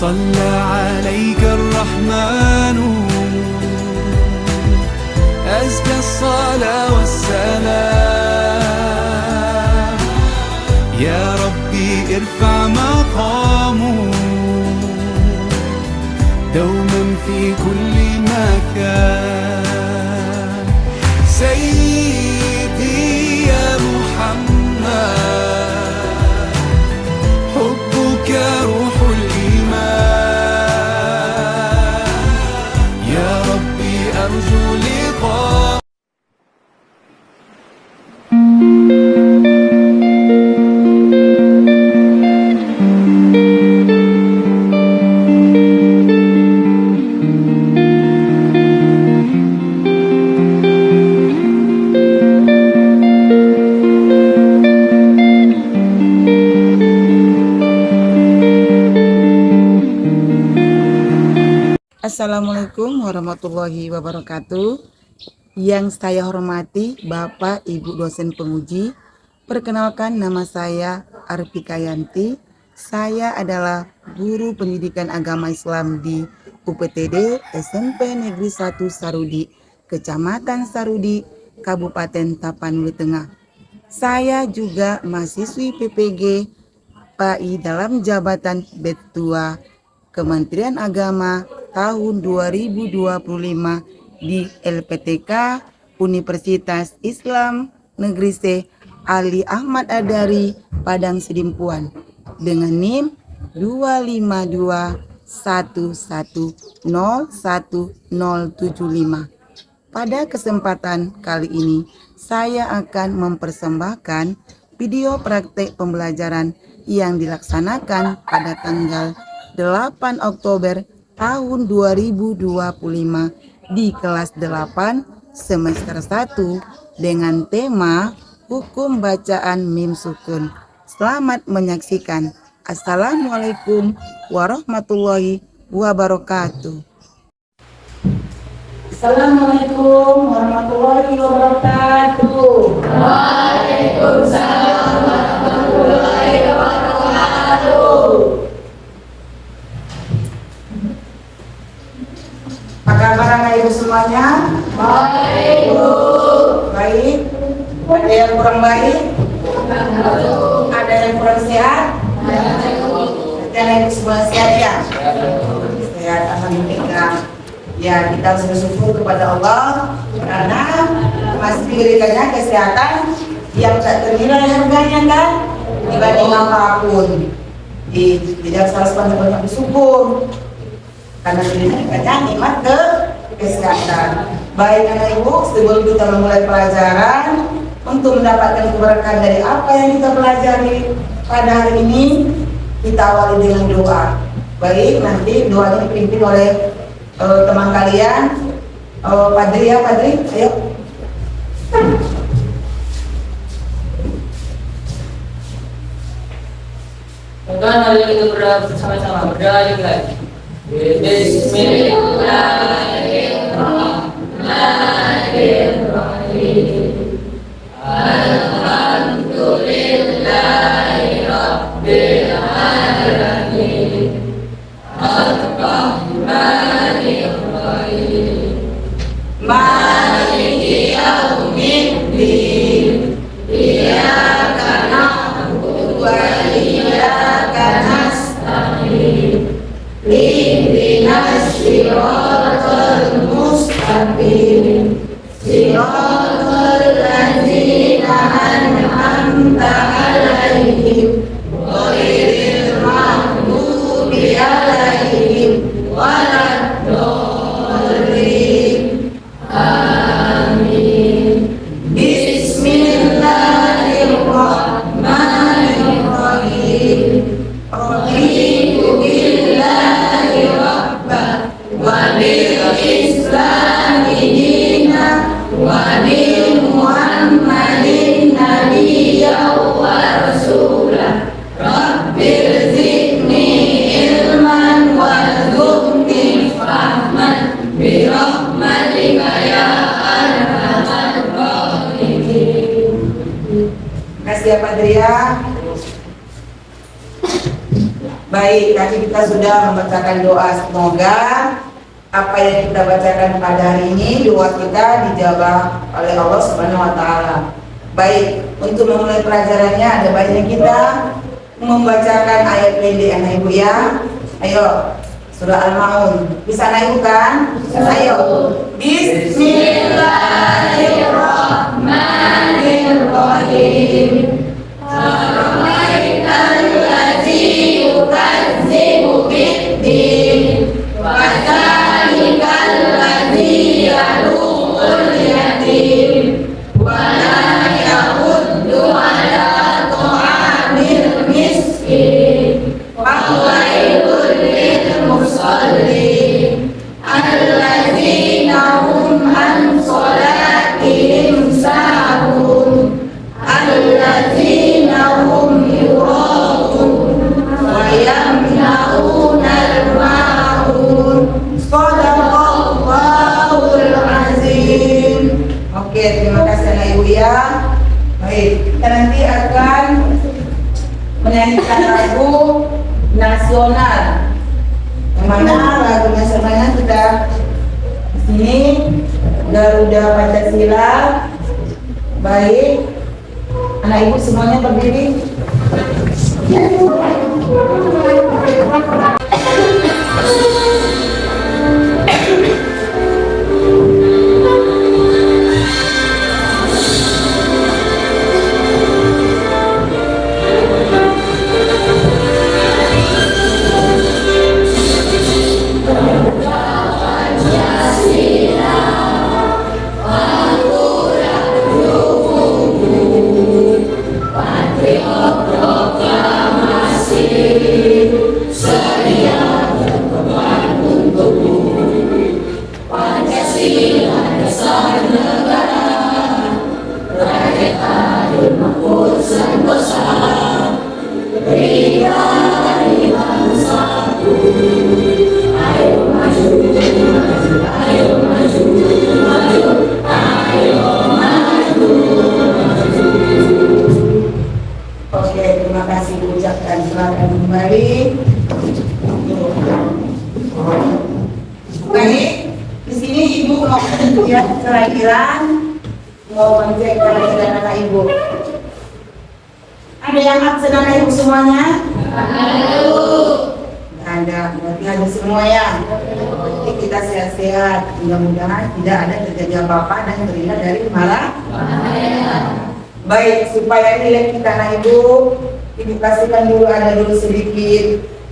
صلى عليك الرحمن أزكى الصلاة والسلام يا ربي ارفع مقامه دوما في كل مكان سيدي يا محمد حبك روح الإيمان يا ربي أرجو لقاء Assalamualaikum warahmatullahi wabarakatuh. Yang saya hormati Bapak Ibu dosen penguji, perkenalkan nama saya Arfika Yanti. Saya adalah guru pendidikan agama Islam di UPTD SMP Negeri 1 Sarudi, Kecamatan Sarudi, Kabupaten Tapanuli Tengah. Saya juga mahasiswi PPG PAI dalam jabatan Betua Kementerian Agama tahun 2025 di LPTK Universitas Islam Negeri C Ali Ahmad Adari Padang Sidimpuan dengan NIM 25211011075. Pada kesempatan kali ini saya akan mempersembahkan video praktek pembelajaran yang dilaksanakan pada tanggal 8 Oktober tahun 2025 di kelas 8 semester 1 dengan tema Hukum Bacaan Mim Sukun. Selamat menyaksikan. Assalamualaikum warahmatullahi wabarakatuh. Assalamualaikum warahmatullahi wabarakatuh. Waalaikumsalam warahmatullahi wabarakatuh. Apa kabar anak ibu semuanya? Baik, Bu. Baik. Ada yang kurang baik? Ada yang kurang sehat? Ada yang semua sehat ya? Sehat, alhamdulillah. Ya, kita harus bersyukur kepada Allah karena masih diberikannya kesehatan yang tak ternilai harganya kan dibanding apapun. Jadi harus banyak bersyukur karena diberikannya nikmat kesehatan. Baik anak ibu, sebelum kita memulai pelajaran untuk mendapatkan keberkahan dari apa yang kita pelajari pada hari ini, kita awali dengan doa. Baik, nanti doanya dipimpin oleh teman kalian, Padri ya, Padri, ayo. Mungkin hari ini kita berdoa bersama-sama, berdoa juga. Bismillahirrahmanirrahim. Alhamdulillahi Rabbil Alamin. Ar-Rahmanir Rahim. Maliki Yaumiddin. Iyyaka na'budu wa iyyaka nasta'in. Ihdinas siratal mustaqim. Siratal ladzina an'amta 'alaihim ghairil maghdubi 'alaihim waladdallin. Amin. Bismillahirrahmanirrahim. Raditu billahi rabbah wa bil islami dina wa bi Muhammadin nabiyyan wa rasulah. Rabbil zidni ilman warzuqni fahman bi rahmatika ya arhamar rahimin. Terima kasih ya Padri ya. Baik, tadi kita sudah membacakan doa. Semoga apa yang kita bacakan pada hari ini, doa kita dijawab oleh Allah Subhanahu wa Ta'ala. Baik, untuk memulai pelajarannya ada baiknya kita membacakan ayat pendek anak ibu ya. Ayo, surah Al-Maun. Bisa anak ibu kan? Ayo. Bismillahirrahmanirrahim. Oke, terima kasih anak ibu ya. Baik, kita nanti akan menyanyikan lagu nasional. Yang mana lagu nasionalnya sudah di sini, Garuda Pancasila. Baik, anak ibu semuanya berdiri. Oke, terima kasih ucapkan. Silakan kembali. Baik, di sini ibu mau ya kelahiran, mau mengecek kelahiran anak ibu. Ada yang absen anak ibu semuanya? Ada, berarti ada semua ya. Jadi kita sehat-sehat, mudah-mudahan tidak ada terjadi apa-apa dan terhindar dari marah. Baik, supaya nilai kita anak ibu, ibu kasihkan dulu, ada dulu sedikit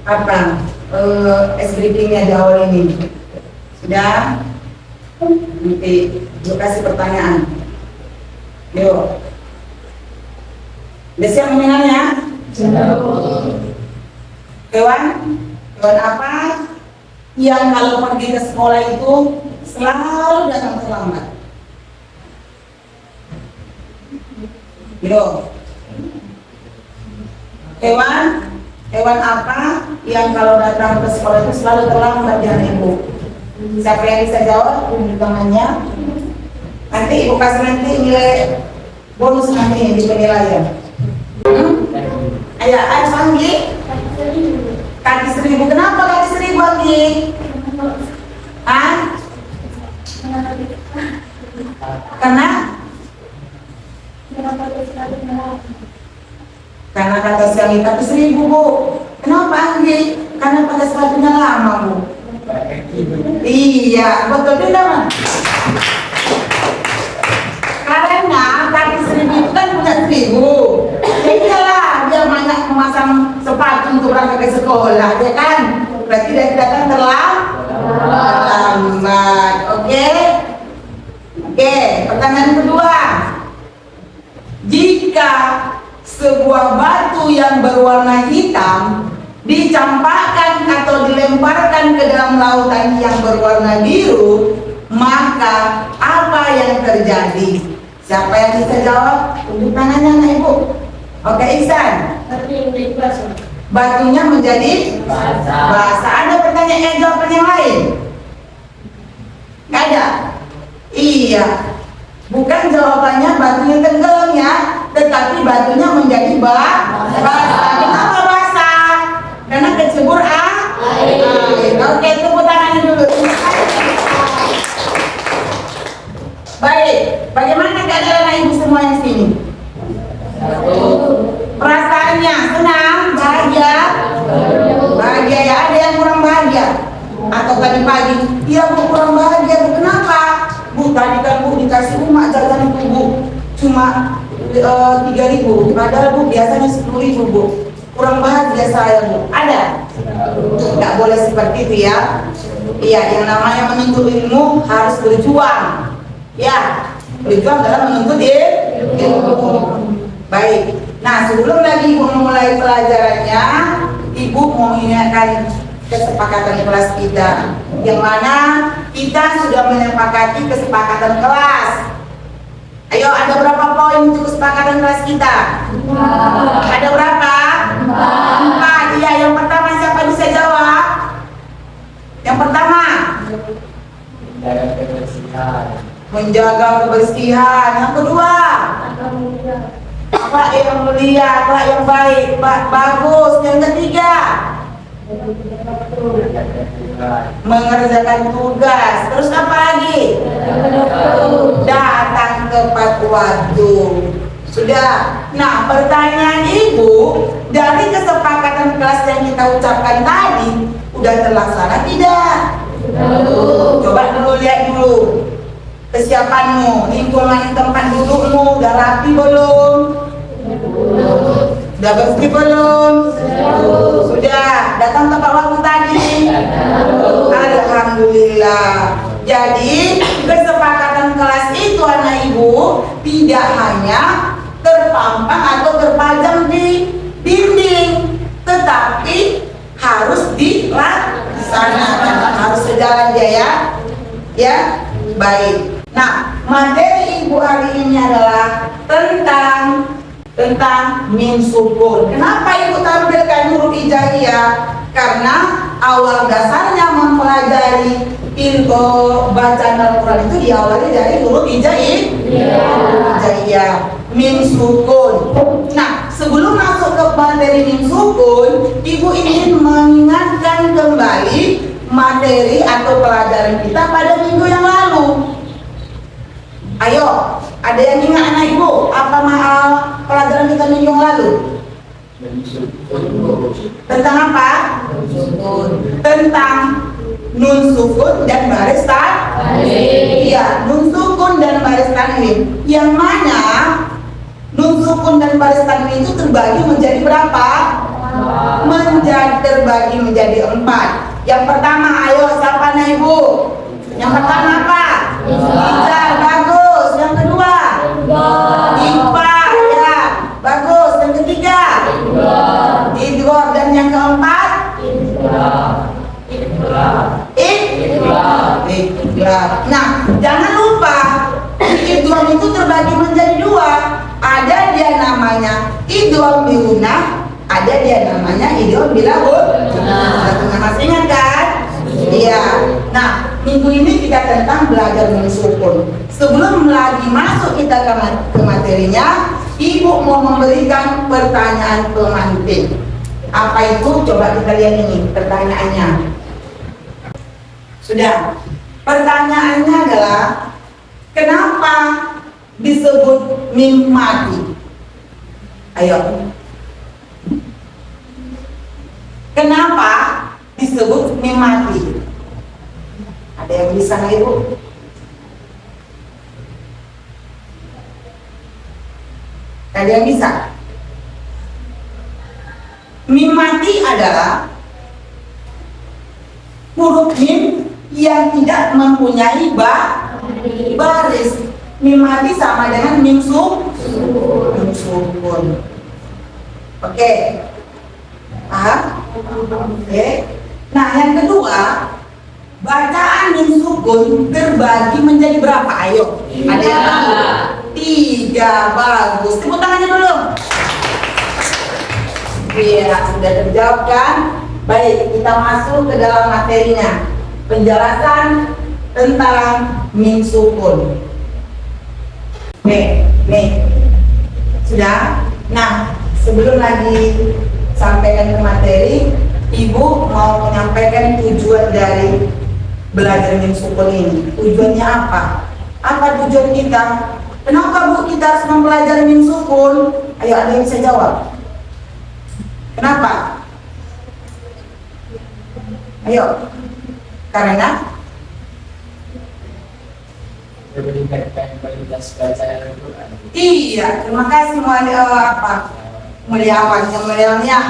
apa es briefingnya di awal ini. Sudah? Nanti ibu kasih pertanyaan. Yuk. Udah siap mendengarnya? Hewan apa yang kalau pergi ke sekolah itu selalu datang terlambat? Gitu. Hewan apa yang kalau datang ke sekolah itu selalu terlambat ya ibu? Siapa yang bisa jawab? Tunjuk tangannya. Nanti ibu kasih nanti nilai bonus nanti di penilaian. Ayo, Anggi. Kaki 1000. Kenapa kaki 1000 Anggi? Hah? Karena kata sekali kaki 1000 bu. Kenapa Anggi? Karena pada sepatunya lama bu. Iya, betul tidak man? Karena kaki 1000 itu kan punya 1000. Jadi lah dia banyak memasang sepatu untuk berangkat ke sekolah, ya kan? Berarti dia datang terlambat. Oke, pertanyaan kedua. Jika sebuah batu yang berwarna hitam dicampakkan atau dilemparkan ke dalam lautan yang berwarna biru, maka apa yang terjadi? Siapa yang bisa jawab? Tunjuk tangannya anak ibu. Oke, Ihsan. Batunya menjadi basah. Ada pertanyaan jawaban yang lain? Nggak ada? Iya. Bukan jawabannya batunya tenggelam ya, tetapi batunya menjadi basah. Kenapa basah? 3.000, padahal Bu biasanya 10.000 Bu. Kurang bahagia saya Bu. Ada? Nggak boleh seperti itu ya. Iya, yang namanya menuntut ilmu harus berjuang. Ya, berjuang dalam menuntut ilmu. Baik. Nah, sebelum lagi Ibu memulai pelajarannya, Ibu mau mengingatkan kesepakatan kelas kita, yang mana kita sudah menyepakati kesepakatan kelas. Ayo, ada berapa poin untuk kesepakatan kelas kita? Ada berapa? 4. Iya, yang pertama siapa bisa jawab? Yang pertama, menjaga kebersihan. Yang kedua, akhlak yang mulia, akhlak yang baik, bagus. Yang ketiga, mengerjakan tugas. Terus apa lagi? Datang tepat waktu. Sudah. Nah, pertanyaan Ibu, dari kesepakatan kelas yang kita ucapkan tadi, udah terlaksana tidak? Coba dulu lihat dulu kesiapanmu, lingkungan tempat dudukmu udah rapi belum? Udah bersih belum? Sudah. Datang tepat waktu tadi? Alhamdulillah. Jadi kesepakatan kelas itu anak Ibu tidak hanya terpampang atau terpajang di dinding, tetapi harus dilaksanakan, harus sejalan dia ya. Ya, baik. Nah, materi Ibu hari ini adalah tentang min sukun. Kenapa Ibu tampilkan huruf hijaiyah? Karena awal dasarnya mempelajari ilmu bacaan Al-Quran itu diawali dari huruf hijaiyah, min sukun. Nah, sebelum masuk ke materi min sukun, Ibu ingin mengingatkan kembali materi atau pelajaran kita pada minggu yang lalu. Ayo, ada yang ingat anak Ibu? Apa pelajaran kita minggu yang lalu? Tentang apa? Tentang nun sukun dan baris tanwin. Iya, nun sukun dan baris tanwin. Yang mana nun sukun dan baris tanwin itu terbagi menjadi berapa? Terbagi menjadi 4. Yang pertama, ayo siapa anak Ibu? Yang pertama apa? Hijab, bagus. Yang kedua? Ipa, ya, bagus. Yang ketiga? Idgham. Dan yang keempat? Iqlab. Nah, jangan lupa idgham itu terbagi menjadi 2. Ada dia namanya idgham bi gunnah, ada dia namanya idgham bila gunnah. Masih ingat kan? Iya. Nah, minggu ini kita tentang belajar min sukun. Sebelum lagi masuk kita ke materinya, Ibu mau memberikan pertanyaan pemantik. Apa itu? Coba kita lihat ini pertanyaannya. Sudah. Pertanyaannya adalah, kenapa disebut mim mati? Ayo. Kenapa disebut mim mati? Ada yang bisa nggak Ibu? Ada yang bisa? Mim mati adalah huruf mim yang tidak mempunyai baris. Mim mati sama dengan mim sukun. Oke. Paham? Oke. Nah, yang kedua, bacaan mim sukun terbagi menjadi berapa? Ayo. Ada yang tahu? 3. Bagus. Tepuk tangannya dulu. Iya, sudah terjawab kan? Baik, kita masuk ke dalam materinya. Penjelasan tentang mim sukun. Nih. Sudah? Nah, sebelum lagi sampaikan ke materi, Ibu mau menyampaikan tujuan dari belajar mim sukun ini. Tujuannya apa? Apa tujuan kita? Kenapa Bu kita harus mempelajari mim sukun? Ayo, ada yang bisa jawab? Kenapa? Ayo. Karena meningkatkan kualitas bacaan Al-Quran. Iya, terima kasih muliawannya.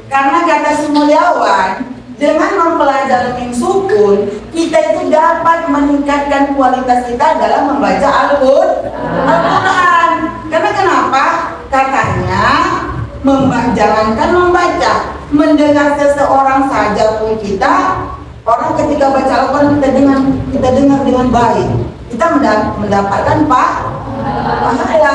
Karena kata si muliawan, dengan mempelajari mim sukun, kita itu dapat meningkatkan kualitas kita dalam membaca Al-Quran. Karena kenapa? Katanya, jangankan membaca, mendengar seseorang saja pun kita, orang ketika baca Al-Quran kita dengar dengan baik, kita mendapatkan pahala.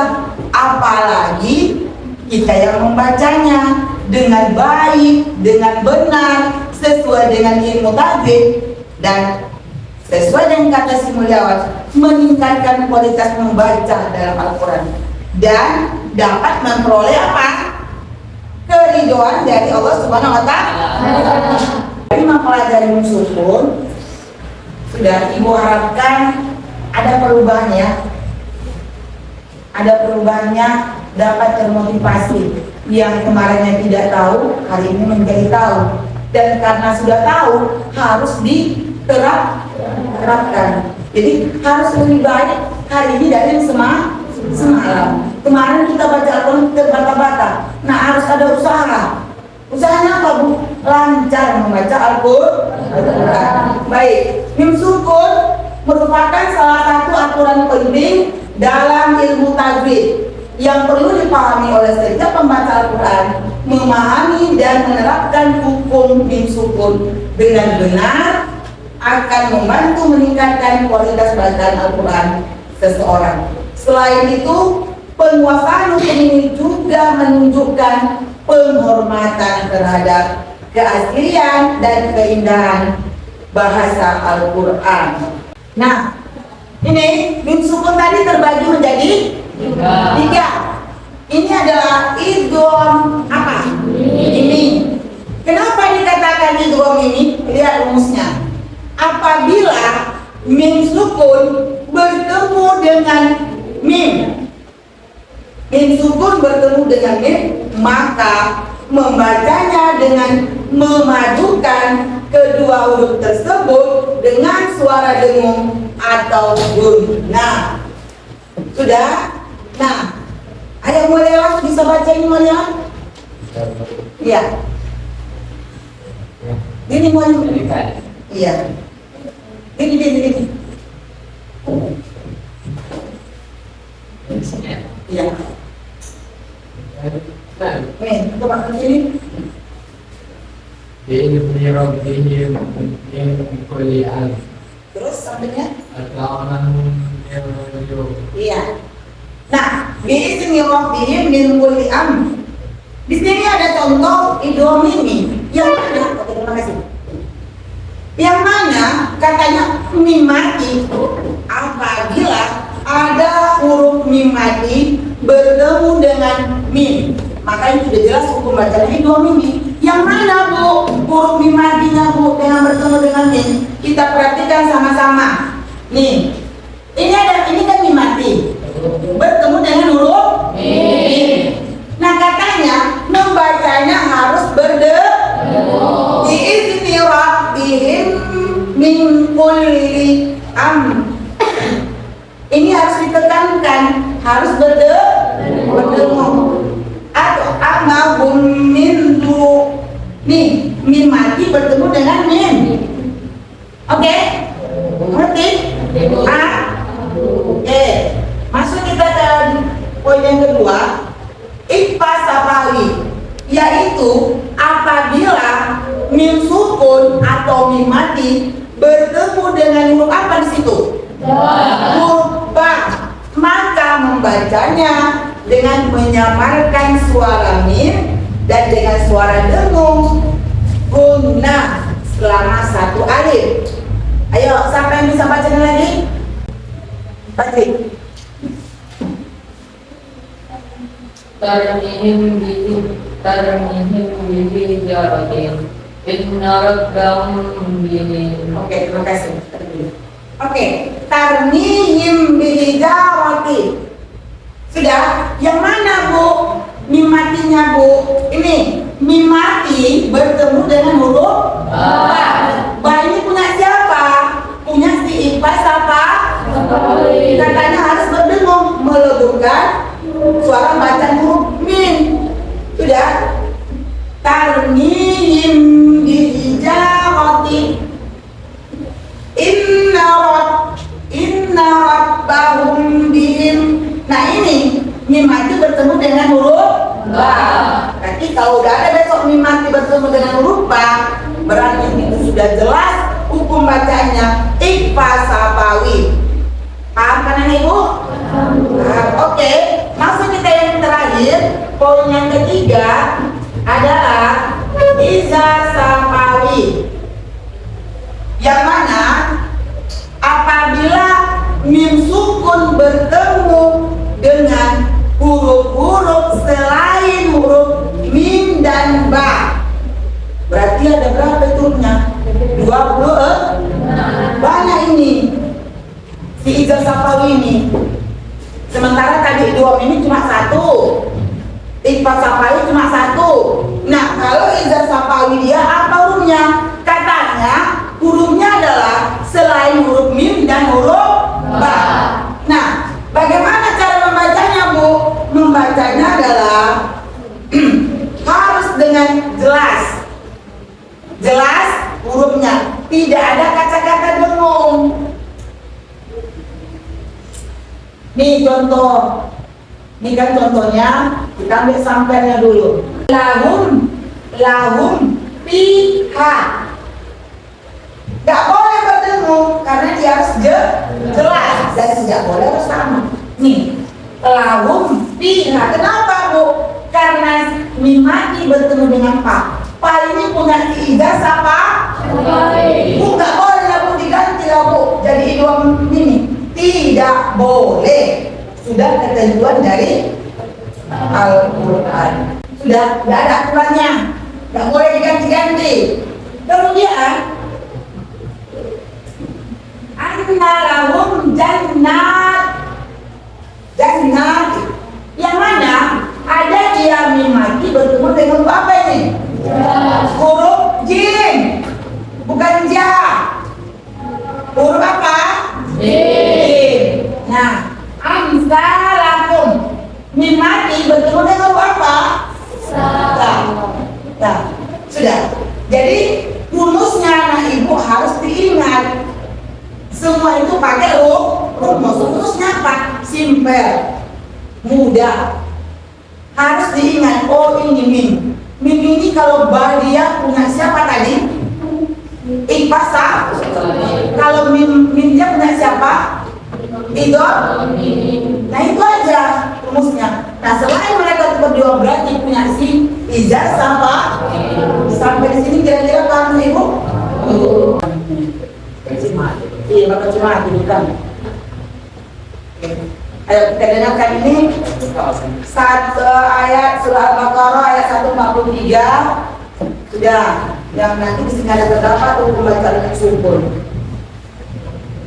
Apalagi kita yang membacanya dengan baik, dengan benar, sesuai dengan ilmu tajwid dan sesuai dengan kata si muliawan, meningkatkan kualitas membaca dalam Al-Quran dan dapat memperoleh apa? Keridhaan dari Allah Subhanahu wa Ta'ala. Dari mempelajari mim sukun, sudah ibu harapkan ada perubahannya, dapat termotivasi. Yang kemarinnya tidak tahu, hari ini menjadi tahu. Dan karena sudah tahu, harus diterapkan. Jadi harus lebih baik hari ini dari semalam. Kemarin kita baca Al-Quran terbata-bata. Nah, harus ada usaha. Usahanya apa, Bu? Lancar membaca Al-Quran. Baik, mim sukun merupakan salah satu aturan penting dalam ilmu tajwid yang perlu dipahami oleh setiap pembaca Al-Quran, memahami dan menerapkan hukum mim sukun dengan benar akan membantu meningkatkan kualitas bacaan Al-Quran seseorang. Selain itu, penguasaan hukum ini juga menunjukkan penghormatan terhadap keaslian dan keindahan bahasa Al-Quran. Nah, ini mim sukun tadi terbagi menjadi tiga. Ini adalah idgham apa? Ini. Kenapa dikatakan idgham ini? Lihat rumusnya. Apabila mim sukun bertemu dengan mim sukun bertemu dengan mim, maka membacanya dengan memajukan kedua huruf tersebut dengan suara dengung atau guna. Sudah? Nah, ayah muliawan bisa baca ini muliawan? Iya. Ini muliawan. Iya. Ini. Iya. Nih, coba ke sini. Bi'ilmi rabbihim min kulli amr. Terus sampingnya? Iya. Nah, bi'izni rabbihim min kulli amr. Di sini ada contoh idgham ini. Yang mana? Oke, terima kasih. Yang mana katanya mim mati apabila ada huruf mim mati bertemu dengan mim, maka ini sudah jelas hukum bacaan idgham ini. Yang mana, Bu? Huruf mim matinya, Bu, dengan bertemu dengan mim. Kita perhatikan sama-sama. Nih, ini kan mim mati bertemu dengan huruf mim. Nah, katanya membacanya harus bi'izni rabbihim min kulli amr. Ini harus ditekankan, harus bertemu. Atau amahum min du. Nih, mim mati bertemu dengan mim. Oke? Ngerti? Masuk kita ke poin yang kedua. Ikhfa safawi, yaitu apabila mim sukun atau mim mati bertemu dengan huruf apa di situ? Huruf ba, maka membacanya dengan menyamarkan suara mim dan dengan suara dengung guna selama satu alif. Ayo, siapa yang bisa baca lagi? Pasti. Tarmihim bihi jaratin inna rabbahum bihi. Oke, terima kasih. Oke, tarmihim bihi jaratin. Sudah, yang mana, Bu? Mim matinya, Bu. Ini mim mati bertemu dengan huruf ba. Ba ini punya siapa? Punya si Ikhfa apa? menentukan suara bacaan huruf min. Sudah. Tarmihim bihijarati inna rabbahum bihim. Nah ini mim mati bertemu dengan huruf ba. Berarti kalau udah ada besok mim mati bertemu dengan huruf ba, berarti itu sudah jelas hukum bacanya ikhfa safawi. Paham kan anak ibu? Oke, masuk kita yang terakhir. Poin yang ketiga adalah iza safawi, yang mana apabila mim sukun bertemu dengan huruf-huruf selain huruf mim dan ba, berarti ada berapa hurufnya? 20. Banyak ini si iza safawi ini. Sementara tadi 2 mim cuma 1, ikhfa safawi cuma 1. Nah, kalau iza safawi dia apa hurufnya? Katanya hurufnya adalah selain huruf mim dan huruf ba. Nah, bagaimana cara membacanya, Bu? Membacanya adalah harus dengan jelas. Jelas hurufnya, tidak ada kata-kata dengung. Nih contoh. Ini kan contohnya, kita ambil sampelnya dulu. Lahum piha. Gak boleh berdengung karena dia harus jelas dan tidak boleh harus sama. Nih, lahum piha. Kenapa, Bu? Karena mim mati bertemu dengan pa. Pa ini punya iza apa? Bu, gak boleh lah, Bu, diganti lah, Bu. Jadi 2 mim. Tidak boleh. Sudah ketentuan dari Al-Quran. Sudah, tidak ada aturannya, tidak boleh diganti-ganti. Kemudian anna lahum jannat. Jannat yang mana ada dia mim mati bertemu dengan apa ini? Huruf jim, bukan ja. Huruf apa? Jim. Nah, amsalakum mim mati bertemu dengan apa? Nah, sudah. Jadi rumusnya anak ibu harus diingat. Semua itu pakai rumus. Rumusnya apa? Simpel, mudah. Harus diingat. Oh, ini mim. Mim ini kalau dia punya siapa tadi? Ikhfa. Kalau mim dia punya siapa? Itu. Nah itu aja rumusnya. Nah selain mereka berdua berarti punya si iza sama. Sampai di sini kira-kira paham ibu? Iya, bakal cuma bukan. Ayo kita dengarkan ini ayat surah Al-Baqarah ayat 143. Sudah, yang nanti di sini ada beberapa tuh pembacaan yang sumpul.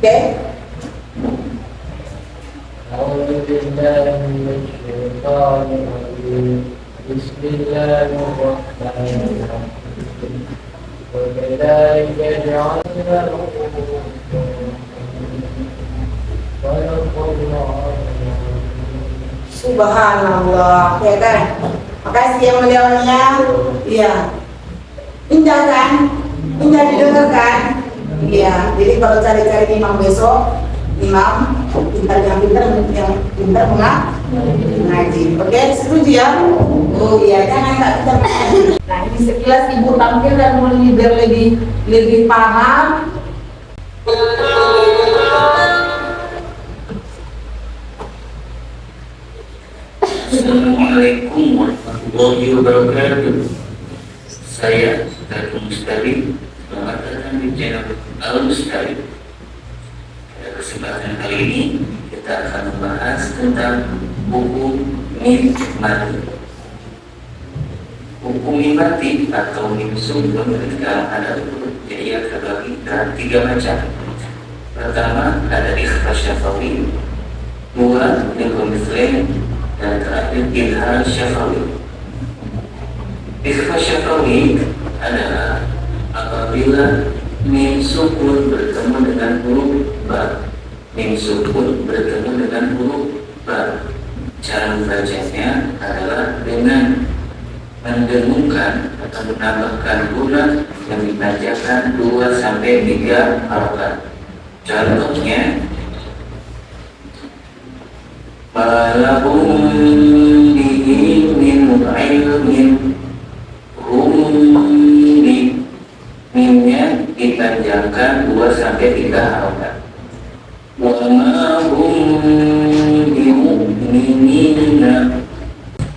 Oke? Bismillahirrahmanirrahim. وكذلك جعلنا Subhanallah, ya kan? Makasih yang mulia-mulia. Iya. Indah kan? Indah didengarkan. Iya. Jadi kalau cari-cari imam besok, imam pintar yang pintar mengaji. Oke, setuju ya? Oh iya, jangan tak pintar mengaji. Nah ini sekilas ibu tampil dan mulai biar lebih paham. Assalamualaikum warahmatullahi wabarakatuh. Saya Datuk Mustari. Selamat datang di channel Al-Mustari. Pada kesempatan kali ini kita akan membahas tentang hukum mim mati. Hukum mim mati atau mim sukun ketika ada huruf ia terbagi dalam 3 macam. Pertama ada ikhfa syafawi, dua ilham mislen, dan terakhir ilham syafawi. Ikhfa syafawi adalah apabila mim sukun bertemu dengan huruf ba. Mim sukun bertemu dengan huruf ba. Cara membacanya adalah dengan mendengungkan atau menambahkan guna yang dibacakan 2 sampai 3 harokat. Contohnya, malahum bihi min ilmin di mimnya dipanjangkan 2 sampai 3 harokat. Wa ma hum bimu'minina.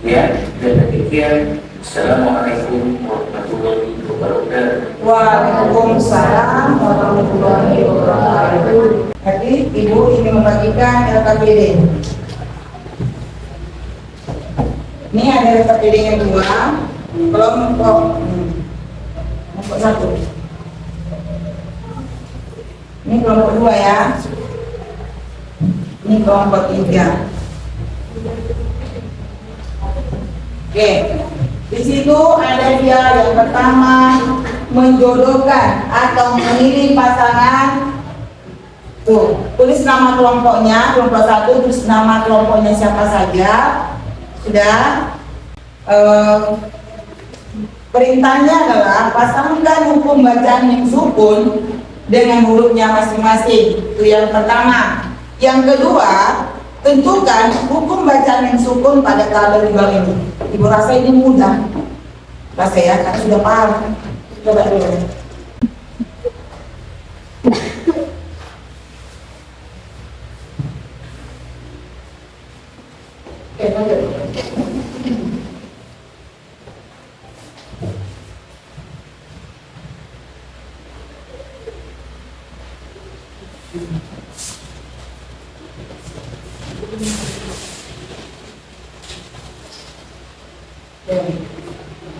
Ya, dan demikian. Assalamualaikum warahmatullahi wabarakatuh. Waalaikumsalam warahmatullahi wabarakatuh. Jadi ibu ingin membagikan LKPD. Ini ada LKPD yang 2, kelompok 1. Ini kelompok 2 ya. Ini kelompok 3. Oke, di situ ada dia yang pertama menjodohkan atau memilih pasangan. Tuh, tulis nama kelompoknya, kelompok 1, tulis nama kelompoknya siapa saja. Sudah. Perintahnya adalah pasangkan hukum bacaan mim sukun dengan hurufnya masing-masing. Itu yang pertama. Yang kedua, tentukan hukum bacaan mim sukun pada tabel di bawah ini. Ibu rasa ini mudah. Rasa ya, karena sudah paham. Coba dulu. Oke, lanjut.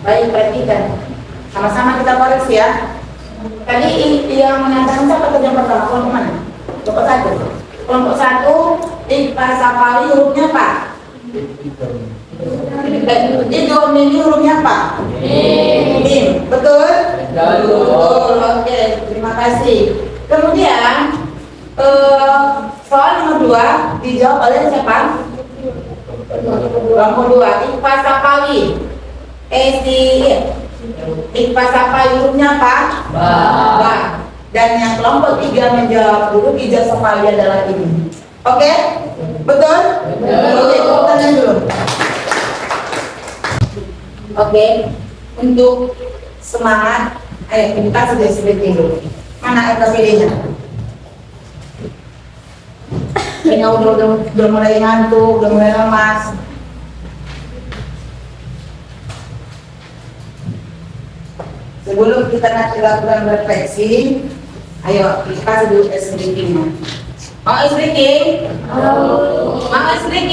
Baik, perhatikan. Sama-sama kita koreksi ya. Tadi yang menyatakan siapa tadi yang pertama? Kelompok mana? Kelompok 1. Kelompok 1 Iqbal Safawi hurufnya apa? Dia jawab ini hurufnya apa? Mim. Betul? Betul. Oke, terima kasih. Kemudian soal nomor 2 dijawab oleh siapa? Kelompok 2 Iqbal Safawi. Iqbal Safawi hurufnya apa? Ba. Dan yang kelompok 3 menjawab huruf ijaz Safawi adalah ini. Oke? Betul? Oke, tanya dulu. Oke, untuk semangat, ayo kita sudah sedikit dulu. Mana LKPD-nya? Kayaknya udah mulai ngantuk, udah mulai lemas. Sebelum kita nanti lakukan refleksi, ayo kita dulu SDK-nya. Mau SDK? Mau SDK?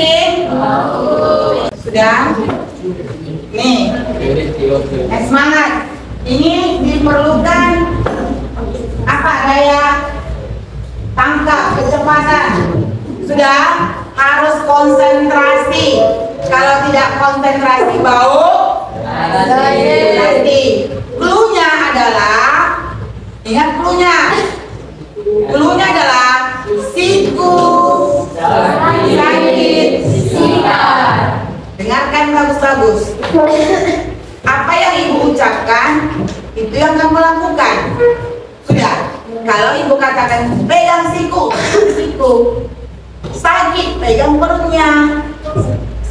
Sudah? Nih, semangat. Ini diperlukan apa? Daya tangkap, kecepatan. Sudah? Harus konsentrasi. Kalau tidak konsentrasi bau pasti. Cluenya adalah, ingat cluenya. Cluenya adalah siku sakit sikat. Dengarkan bagus-bagus. Apa yang ibu ucapkan, itu yang kamu lakukan. Sudah. Kalau ibu katakan pegang siku, sakit, pegang perutnya,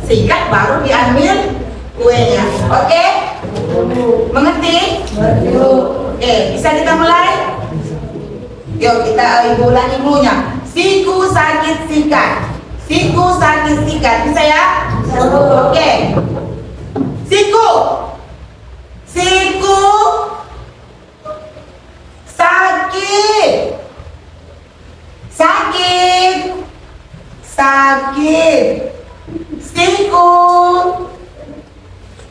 sikat baru diambil kuenya. Oke? Mengerti? Oke, bisa kita mulai? Yuk kita ibu ulangi dulunya. Siku sakit sikat. Siku sakit sikat. Bisa ya? Oke. Siku. Siku sakit. Sakit. Sakit. Siku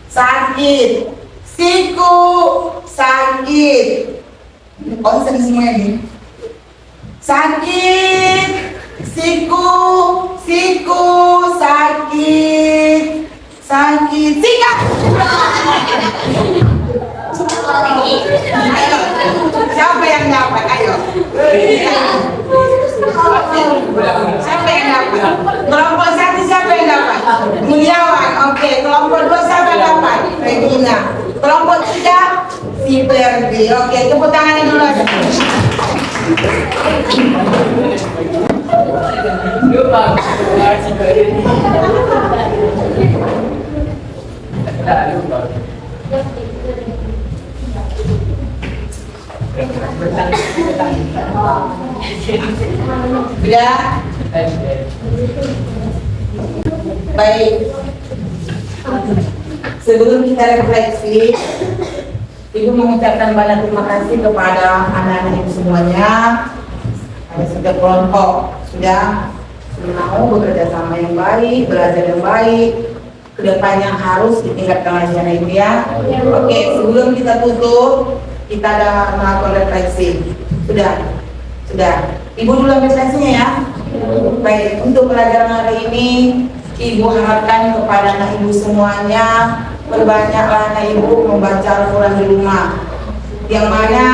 sakit. Siku sakit. Konsen semua ini. Sakit. Siku sakit. Sakit. Sikat. Ayo. Siapa yang dapat? Ayo. Siapa yang dapat? Kelompok 1 siapa yang dapat? Mulyawan. Oke, kelompok 2 siapa dapat? Regina. Kelompok 3 si Ferdi. Oke, tepuk tangannya dulu aja. Lupa. Masih beri. Tak lupa. Sudah? Baik. Sebelum kita refleksi, Ibu mengucapkan banyak terima kasih kepada anak-anak Ibu semuanya. Ada setiap kelompok sudah mau bekerja sama yang baik, belajar yang baik. Kedepannya harus ditingkatkan lagi anak Ibu ya. Oke, sebelum kita tutup, kita ada melakukan refleksi. Sudah. Ibu dulu refleksinya ya. Baik, untuk pelajaran hari ini, Ibu harapkan kepada anak Ibu semuanya berbanyaklah anak Ibu membaca Al-Quran di rumah. Yang mana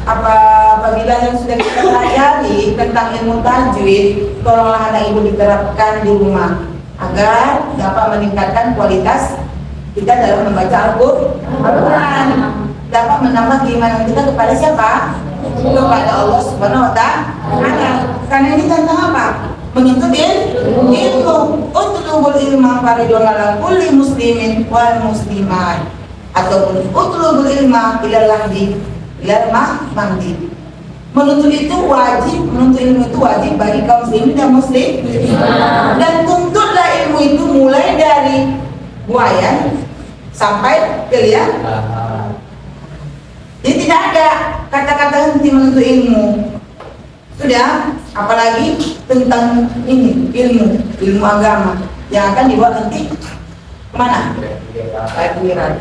apabila yang sudah kita pelajari tentang ilmu tajwid, tolonglah anak Ibu diterapkan di rumah agar dapat meningkatkan kualitas kita dalam membaca Al-Quran, dapat menambah keimanan kita kepada siapa? Kepada Allah Subhanahu wa Ta'ala. Karena ini tentang apa? Menuntut ilmu. Utlubul ilma faridun ala kulli muslimin wal muslimat, ataupun utlubul ilma ilal mahdi. Menuntut itu wajib, menuntut ilmu itu wajib bagi kaum muslimin dan muslim. Dan tuntutlah ilmu itu mulai dari buayan sampai ke liang. Jadi tidak ada kata-kata henti menuntut ilmu. Sudah, apalagi tentang ini ilmu agama yang akan dibawa nanti kemana? Akhirat.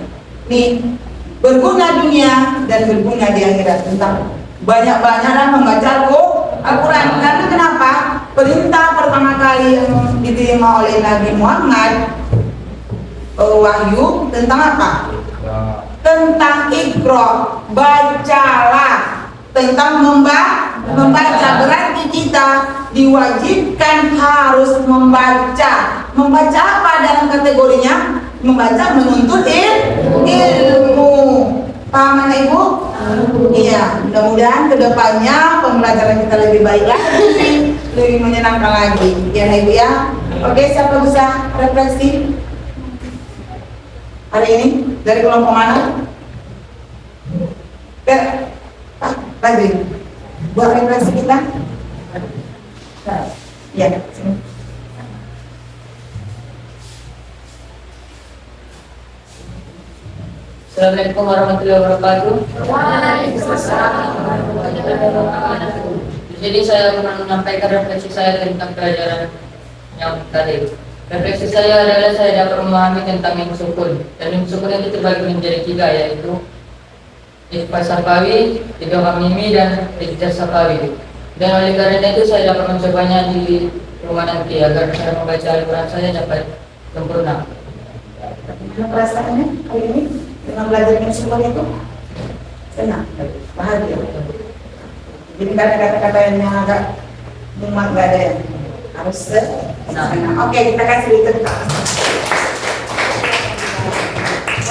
Nih, berguna dunia dan berguna di akhirat. Tentang banyak-banyaklah membaca Al-Quran. Karena kenapa? Perintah pertama kali yang diterima oleh Nabi Muhammad, wahyu tentang apa? Tentang Iqra, bacalah. Tentang membaca, berarti kita diwajibkan harus membaca. Membaca apa dalam kategorinya? Membaca menuntut ilmu. Paham anak Ibu? Iya, mudah-mudahan kedepannya pembelajaran kita lebih baik lagi, lebih menyenangkan lagi. Ya Ibu ya. Oke, siapa bisa refleksi hari ini? Dari kelompok mana? Lagi buat refleksi kita. Ya, sini. Assalamualaikum warahmatullahi wabarakatuh. Jadi saya akan menyampaikan refleksi saya tentang pelajaran yang tadi. Refleksi saya adalah saya dapat memahami tentang ilmu sukun. Dan ilmu sukun itu terbagi menjadi 3, yaitu Ikhfa Safawi, Idgham Mimi, dan Ijaz Safawi. Dan oleh karena itu saya dapat mencobanya di rumah nanti agar saya membaca Al-Quran saya dapat sempurna. Perasaannya hari ini dengan belajar ilmu sukun itu senang, bahagia. Jadi kata-kata yang agak mumat gak ada ya, harus senang. Oke, kita kasih ditentang.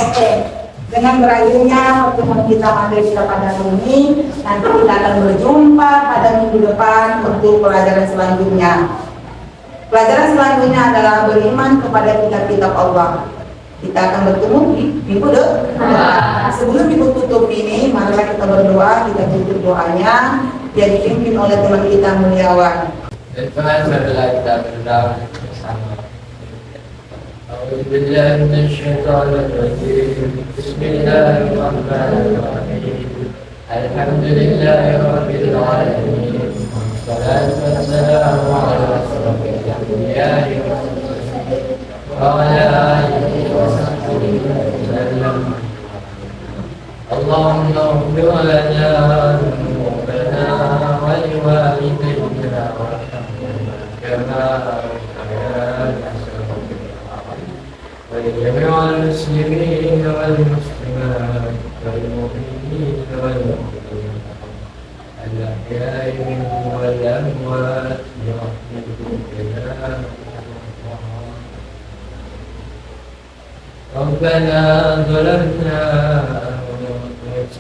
Oke. Dengan berakhirnya pertemuan kita materi kita pada hari ini, nanti kita akan berjumpa pada minggu depan untuk pelajaran selanjutnya. Pelajaran selanjutnya adalah beriman kepada kitab-kitab Allah. Kita akan bertemu di minggu depan. Sebelum minggu tutup ini, marilah kita berdoa, kita tutup doanya, yang dipimpin oleh teman kita Mulyawan. Tuhan, marilah kita berdoa bersama. أعوذ بالله من الشيطان الرجيم بسم الله الرحمن الرحيم الحمد لله رب العالمين والصلاة والسلام على أشرف الأنبياء والمرسلين وعلى آله وصحبه وسلم اللهم اغفر لنا ذنوبنا ولوالدينا وارحمنا كما ربيانا ولجميع المسلمين والمسلمات والمؤمنين والمؤمنات الأحياء منهم والأموات برحمتك يا أرحم الراحمين ربنا ظلمنا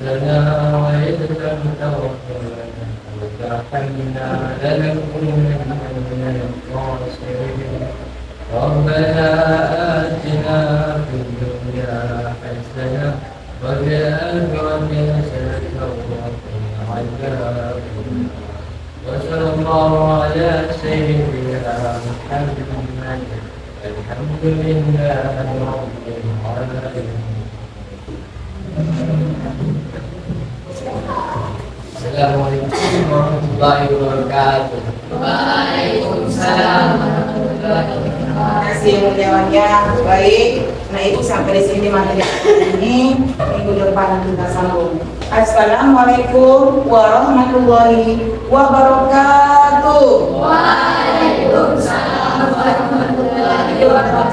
أنفسنا وإن لم تغفر لنا وترحمنا لنكونن من الخاسرين ربنا آتنا في الدنيا حسنة وفي الآخرة حسنة وقنا عذاب النار وصلى الله على سيدنا محمد الحمد لله رب العالمين. Assalamualaikum warahmatullahi wabarakatuh. Waalaikumsalam warahmatullahi wabarakatuh. Terima kasih mulia-mulia. Baik, nah itu sampai di sini materi ini. Minggu depan kita sambung. Assalamualaikum warahmatullahi wabarakatuh. Waalaikumsalam warahmatullahi wabarakatuh.